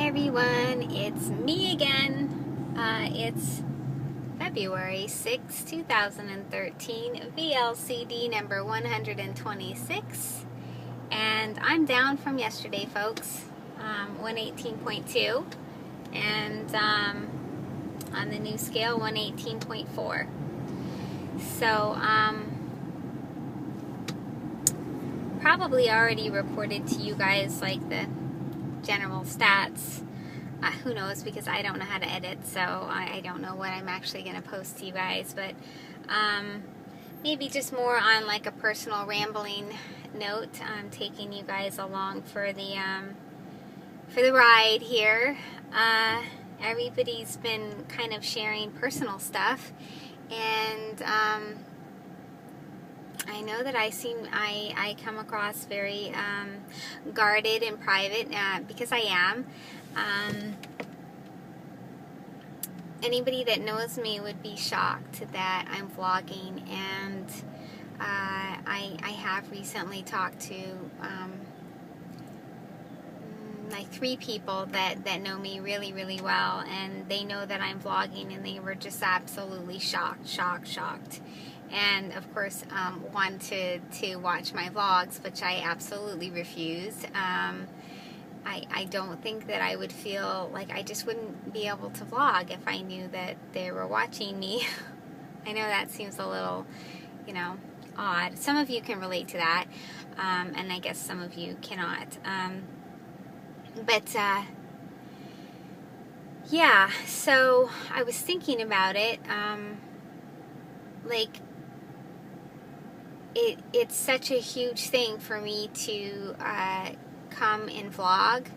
everyone, it's me again. It's February 6, 2013, VLCD number 126, and I'm down from yesterday, folks, 118.2, and on the new scale, 118.4. So, probably already reported to you guys, like, the general stats. Who knows, because I don't know how to edit, so I don't know what I'm actually going to post to you guys, but maybe just more on like a personal rambling note. I'm taking you guys along for the ride here. Everybody's been kind of sharing personal stuff, and I know that I come across very guarded and private, because I am. Anybody that knows me would be shocked that I'm vlogging, and I have recently talked to like 3 people that know me really, really well, and they know that I'm vlogging, and they were just absolutely shocked. And of course, wanted to watch my vlogs, which I absolutely refused. I don't think that I would feel like I just wouldn't be able to vlog if I knew that they were watching me. I know that seems a little, odd. Some of you can relate to that, and I guess some of you cannot. But yeah, so I was thinking about it. Like, it's such a huge thing for me to come and vlog,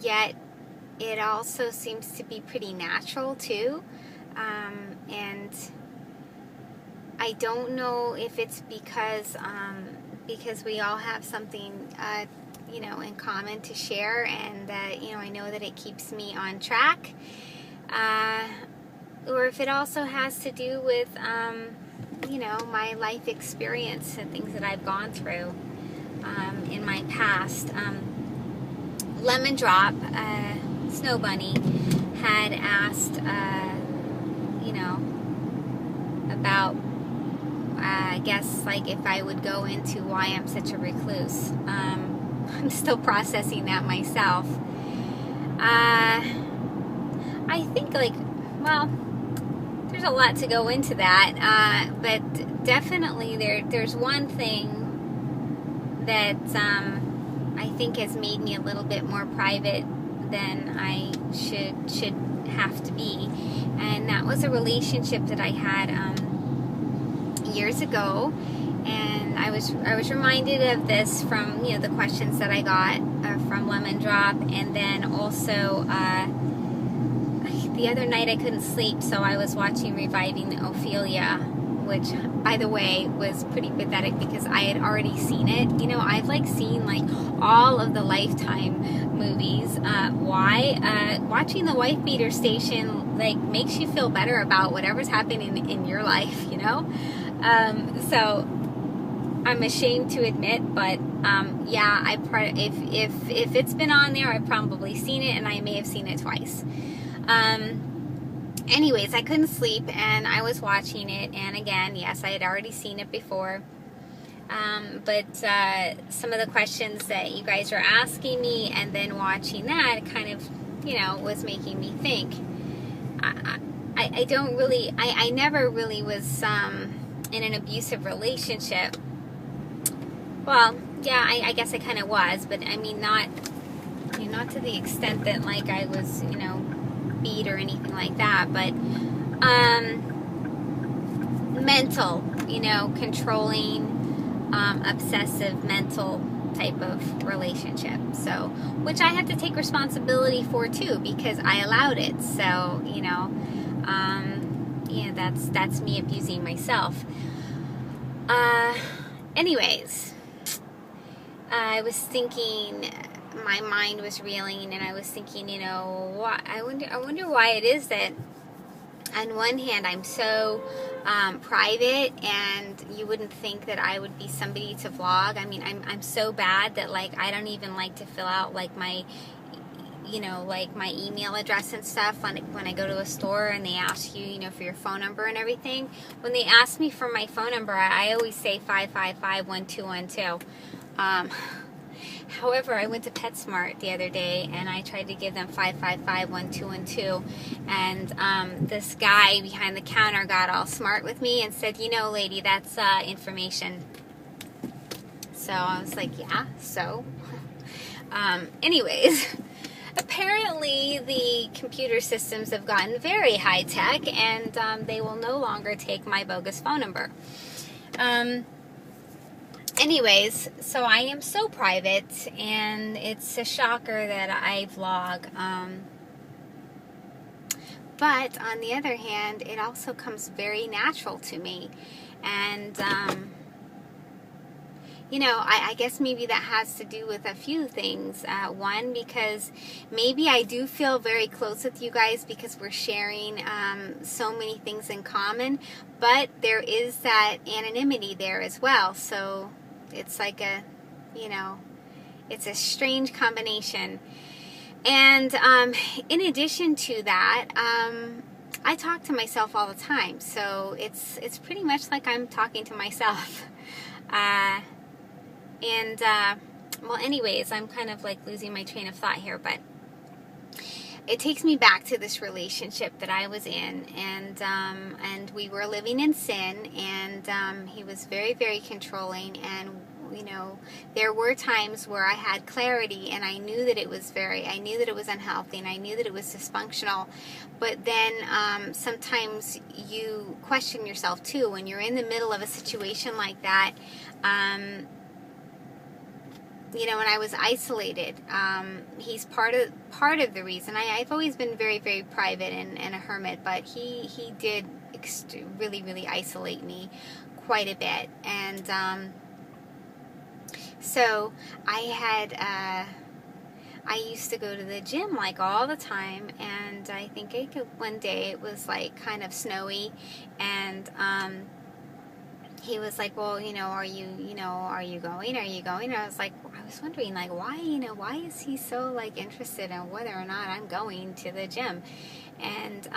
yet it also seems to be pretty natural too, and I don't know if it's because we all have something in common to share, and I know that it keeps me on track, or if it also has to do with my life experience and things that I've gone through in my past. Lemon Drop, Snow Bunny, had asked, about, I guess, like, if I would go into why I'm such a recluse. I'm still processing that myself. I think, there's a lot to go into that, but definitely there's one thing that I think has made me a little bit more private than I should have to be, and that was a relationship that I had years ago, and I was reminded of this from the questions that I got from Lemon Drop, and then also the other night I couldn't sleep, so I was watching Reviving Ophelia, which, by the way, was pretty pathetic because I had already seen it. I've seen all of the Lifetime movies. Why? Watching the Wife Beater Station makes you feel better about whatever's happening in your life, So I'm ashamed to admit, but yeah, if it's been on there, I've probably seen it, and I may have seen it twice. Anyways, I couldn't sleep, and I was watching it, and again, yes, I had already seen it before, but some of the questions that you guys were asking me, and then watching that, kind of, was making me think. I never really was in an abusive relationship. Well, yeah, I guess I kind of was, but I mean, not to the extent that I was, beat or anything like that, but mental, controlling, obsessive mental type of relationship. So, which I have to take responsibility for too, because I allowed it. So, that's me abusing myself. Anyways, I was thinking, my mind was reeling, and I was thinking, why, I wonder why it is that on one hand, I'm so private, and you wouldn't think that I would be somebody to vlog. I mean, I'm so bad that, like, I don't even like to fill out, like, my, you know, like, my email address and stuff when I go to a store and they ask you, you know, for your phone number and everything. When they ask me for my phone number, I always say 555-1212. However, I went to PetSmart the other day, and I tried to give them 555-1212, and this guy behind the counter got all smart with me and said, you know, lady, that's information. So I was like, yeah, so? Anyways, apparently the computer systems have gotten very high-tech, and they will no longer take my bogus phone number. Anyways, so I am so private, and it's a shocker that I vlog. But on the other hand, it also comes very natural to me. And, you know, I guess maybe that has to do with a few things. One, because maybe I do feel very close with you guys because we're sharing so many things in common. But there is that anonymity there as well. So it's like a, you know, it's a strange combination. And in addition to that, I talk to myself all the time. So it's pretty much like I'm talking to myself. Well, anyways, I'm kind of like losing my train of thought here, but it takes me back to this relationship that I was in, and we were living in sin, and he was very, very controlling, and, you know, there were times where I had clarity, and I knew that it was unhealthy, and I knew that it was dysfunctional, but then sometimes you question yourself too, when you're in the middle of a situation like that. You know, when I was isolated, he's part of the reason. I've always been very, very private and a hermit, but he did really, really isolate me quite a bit. And so I used to go to the gym like all the time, and I think one day it was like kind of snowy, and he was like, well, you know, are you going? And I was like, I was wondering, like, why is he so, like, interested in whether or not I'm going to the gym? And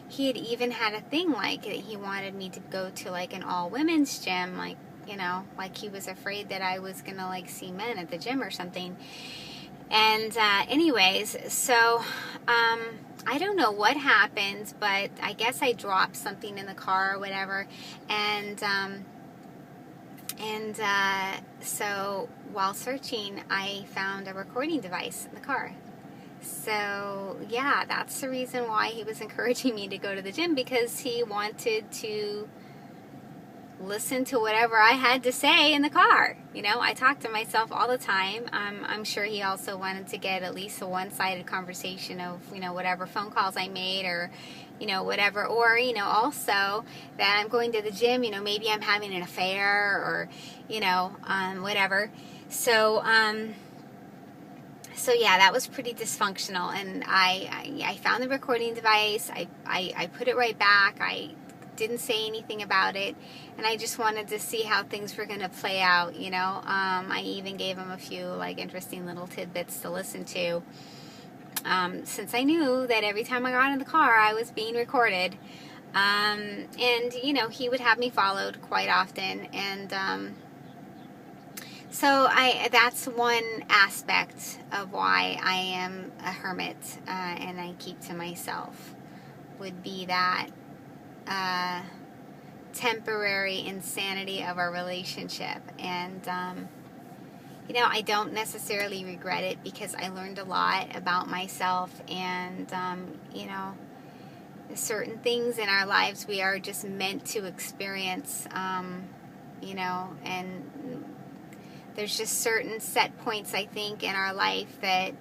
he had even had a thing, like, he wanted me to go to, like, an all-women's gym, like, you know, like he was afraid that I was gonna, like, see men at the gym or something. And anyways, so I don't know what happened, but I guess I dropped something in the car or whatever, and so while searching, I found a recording device in the car. So yeah, that's the reason why he was encouraging me to go to the gym, because he wanted to listen to whatever I had to say in the car. You know, I talk to myself all the time. I'm sure he also wanted to get at least a one-sided conversation of, you know, whatever phone calls I made, or, you know, whatever, or, you know, also that I'm going to the gym, you know, maybe I'm having an affair, or, you know, whatever. So yeah, that was pretty dysfunctional, and I found the recording device. I put it right back. I didn't say anything about it, and I just wanted to see how things were going to play out, you know. I even gave him a few, like, interesting little tidbits to listen to, since I knew that every time I got in the car, I was being recorded. And, you know, he would have me followed quite often, and so that's one aspect of why I am a hermit, and I keep to myself, would be that temporary insanity of our relationship. And you know, I don't necessarily regret it, because I learned a lot about myself, and you know, certain things in our lives we are just meant to experience, you know, and there's just certain set points, I think, in our life that,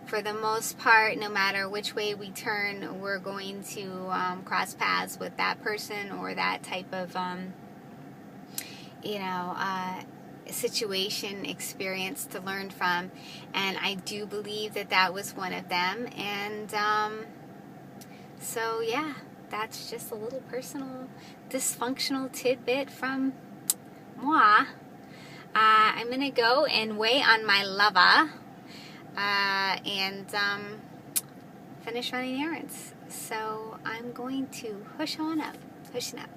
for the most part, no matter which way we turn, we're going to cross paths with that person or that type of, you know, situation, experience to learn from. And I do believe that that was one of them. And So yeah, that's just a little personal dysfunctional tidbit from moi. I'm going to go and weigh on my lava and finish running errands. So I'm going to hush on up. Hushing up.